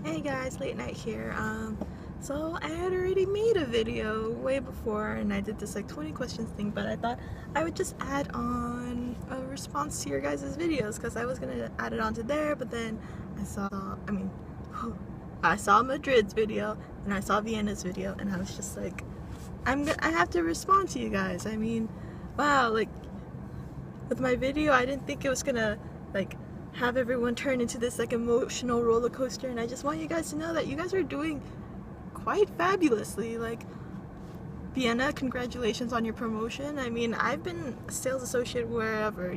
Hey guys, late night here. So I had already made a video way before and I did this like 20 questions thing, but I thought I would just add on a response to your guys' videos because I was gonna add it onto there, but then I saw Madrid's video and I saw Vienna's video and I was just like, I have to respond to you guys. I mean, wow, like with my video, I didn't think it was gonna like have everyone turn into this like emotional roller coaster, and I just want you guys to know that you guys are doing quite fabulously. Like, Vienna, congratulations on your promotion. I mean, I've been a sales associate wherever,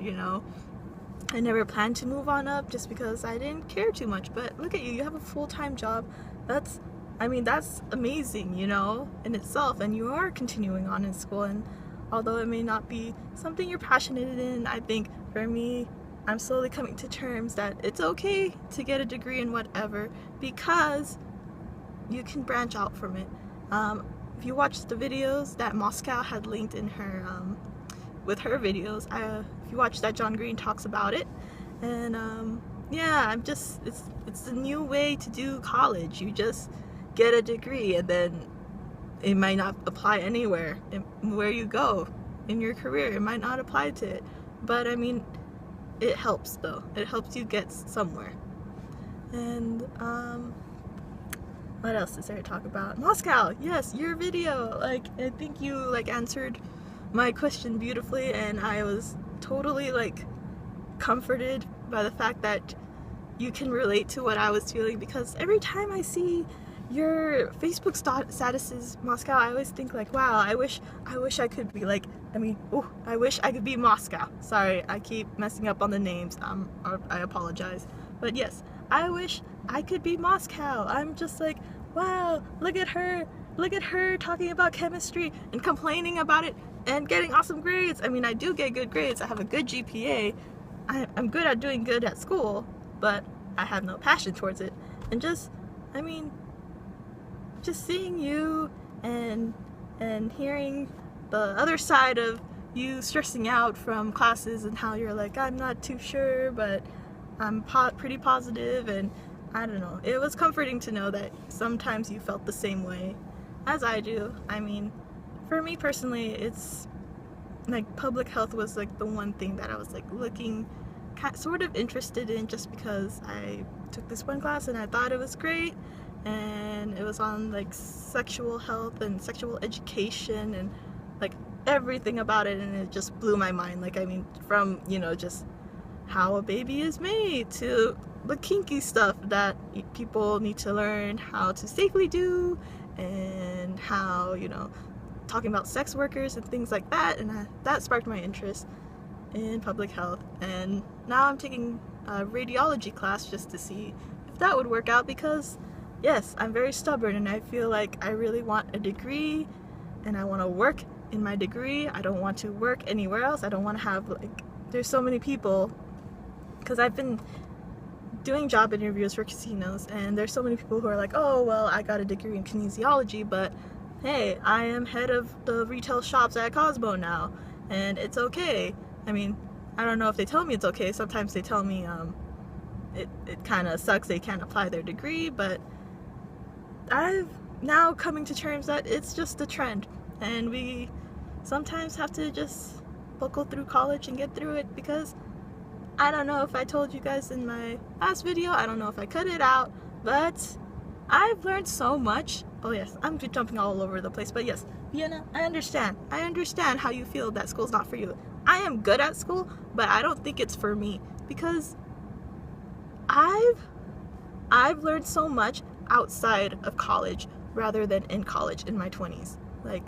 I never planned to move on up just because I didn't care too much, but look at you have a full-time job. That's amazing, in itself, and you are continuing on in school, and although it may not be something you're passionate in, I think for me, I'm slowly coming to terms that it's okay to get a degree in whatever because you can branch out from it. If you watch the videos that Moscow had linked in her, with her videos, if you watch that, John Green talks about it, and yeah, it's the new way to do college. You just get a degree, and then it might not apply anywhere where you go in your career. It might not apply to it, but I mean, it helps though. It helps you get somewhere. And what else is there to talk about? Moscow, yes, your video. Like, I think you like answered my question beautifully, and I was totally like comforted by the fact that you can relate to what I was feeling, because every time I see your Facebook statuses, Moscow, I always think like, wow, I wish I could be like, I wish I could be Moscow. Sorry, I keep messing up on the names. I apologize. But yes, I wish I could be Moscow. I'm just like, wow, look at her talking about chemistry and complaining about it and getting awesome grades. I mean, I do get good grades. I have a good GPA. I'm good at doing good at school, but I have no passion towards it. And just seeing you and hearing the other side of you stressing out from classes and how you're like, I'm not too sure, but I'm pretty positive, and I don't know. It was comforting to know that sometimes you felt the same way as I do. I mean, for me personally, it's like public health was like the one thing that I was like looking sort of interested in, just because I took this one class and I thought it was great, and it was on like sexual health and sexual education and like everything about it, and it just blew my mind. Like, I mean, from just how a baby is made to the kinky stuff that people need to learn how to safely do, and how talking about sex workers and things like that, and that sparked my interest in public health. And now I'm taking a radiology class just to see if that would work out, because yes, I'm very stubborn and I feel like I really want a degree and I want to work in my degree. I don't want to work anywhere else. I don't want to have like, there's so many people, because I've been doing job interviews for casinos, and there's so many people who are like, oh well, I got a degree in kinesiology, but hey, I am head of the retail shops at Cosmo now, and it's okay. I mean, I don't know if they tell me it's okay. Sometimes they tell me it kind of sucks they can't apply their degree, but I've now coming to terms that it's just a trend, and we sometimes have to just buckle through college and get through it, because I don't know if I told you guys in my last video, I don't know if I cut it out, but I've learned so much. Oh yes, I'm jumping all over the place, but yes, Vienna, I understand how you feel that school's not for you. I am good at school, but I don't think it's for me, because I've learned so much outside of college rather than in college in my 20s. Like,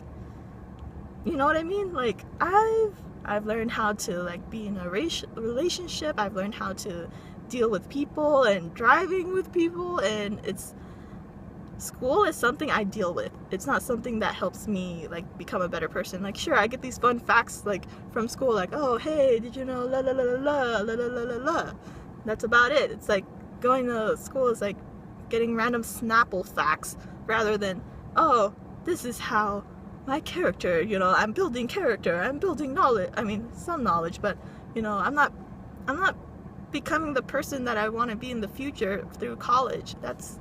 you know what I mean? Like, I've learned how to like be in a relationship. I've learned how to deal with people and driving with people, and school is something I deal with. It's not something that helps me like become a better person. Like, sure, I get these fun facts like from school, like, oh hey, did you know la la la la la la la la la. That's about it. It's like going to school is like getting random Snapple facts rather than, oh, this is how my character, I'm building character, I'm building knowledge. I mean, some knowledge, but I'm not becoming the person that I want to be in the future through college. That's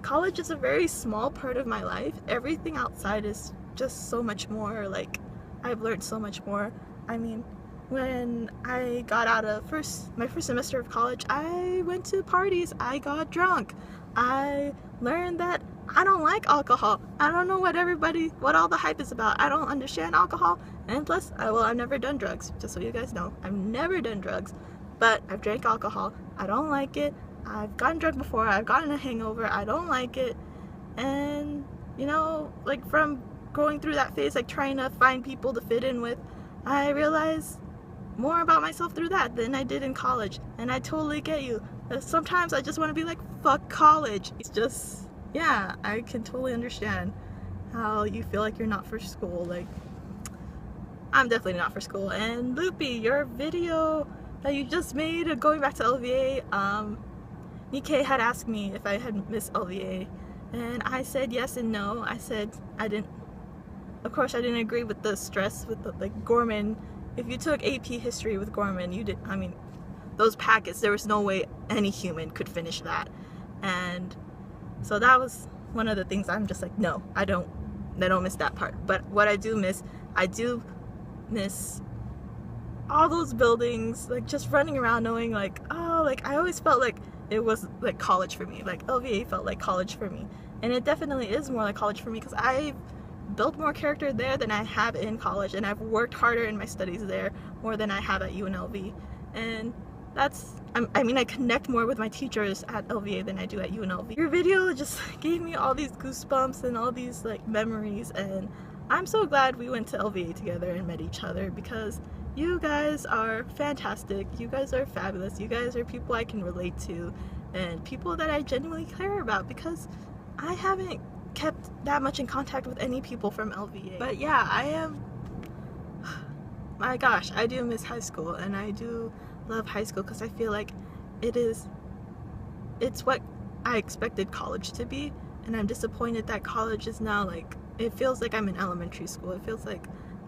college is a very small part of my life. Everything outside is just so much more. Like, I've learned so much more. I mean, when I got out of my first semester of college, I went to parties, I got drunk, I learned that I don't like alcohol. I don't know what all the hype is about. I don't understand alcohol, and plus, I've never done drugs, just so you guys know. I've never done drugs, but I've drank alcohol. I don't like it. I've gotten drunk before, I've gotten a hangover, I don't like it, and, you know, like, from going through that phase, like, trying to find people to fit in with, I realized more about myself through that than I did in college, and I totally get you. Sometimes I just want to be like, fuck college. It's just, yeah, I can totally understand how you feel like you're not for school. Like, I'm definitely not for school. And Loopy, your video that you just made of going back to LVA, Nikkei had asked me if I had missed LVA, and I said yes and no. I said I didn't, of course I didn't agree with the stress with the, like, Gorman. If you took AP history with Gorman, I mean, those packets, there was no way any human could finish that. And so that was one of the things I'm just like, no, I don't miss that part. But what I do miss all those buildings, like, just running around knowing, like, oh, like, I always felt like it was like college for me. Like, LVA felt like college for me. And it definitely is more like college for me, because I've built more character there than I have in college, and I've worked harder in my studies there more than I have at UNLV. And I mean, I connect more with my teachers at LVA than I do at UNLV. Your video just gave me all these goosebumps and all these, like, memories, and I'm so glad we went to LVA together and met each other, because you guys are fantastic, you guys are fabulous, you guys are people I can relate to, and people that I genuinely care about, because I haven't kept that much in contact with any people from LVA. But yeah, my gosh, I do miss high school, and I do love high school, because I feel like it's what I expected college to be, and I'm disappointed that college is now, like, it feels like I'm in elementary school. It feels like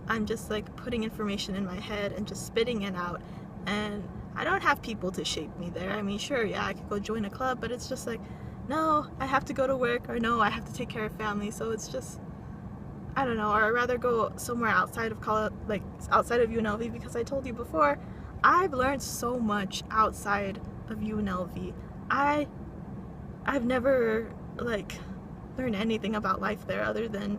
I'm just, like, putting information in my head and just spitting it out, and I don't have people to shape me there. I mean, sure, yeah, I could go join a club, but it's just like, no, I have to go to work, or no, I have to take care of family, so it's just, I don't know. Or I'd rather go somewhere outside of college, like outside of UNLV, because I told you before, I've learned so much outside of UNLV. I've never, like, learned anything about life there other than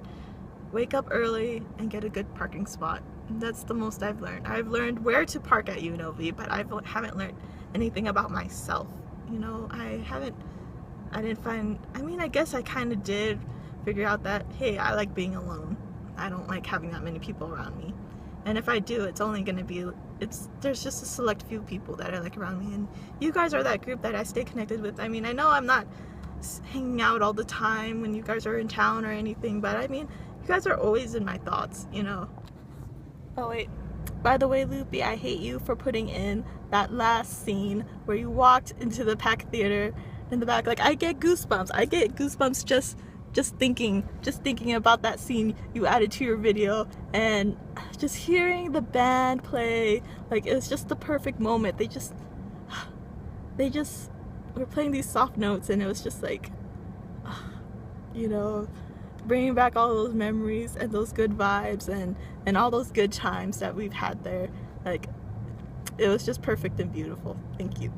wake up early and get a good parking spot. That's the most I've learned. I've learned where to park at UNLV, but I haven't learned anything about myself. You know, I mean, I guess I kind of did figure out that, hey, I like being alone. I don't like having that many people around me. And if I do, it's only going to be, there's just a select few people that I like around me. And you guys are that group that I stay connected with. I mean, I know I'm not hanging out all the time when you guys are in town or anything, but I mean, you guys are always in my thoughts, you know. Oh wait, by the way, Loopy, I hate you for putting in that last scene where you walked into the Pack Theater in the back. Like, I get goosebumps just thinking about that scene you added to your video, and just hearing the band play. Like, it was just the perfect moment. They just were playing these soft notes, and it was just like, you know, bringing back all those memories and those good vibes and all those good times that we've had there. Like, it was just perfect and beautiful. Thank you.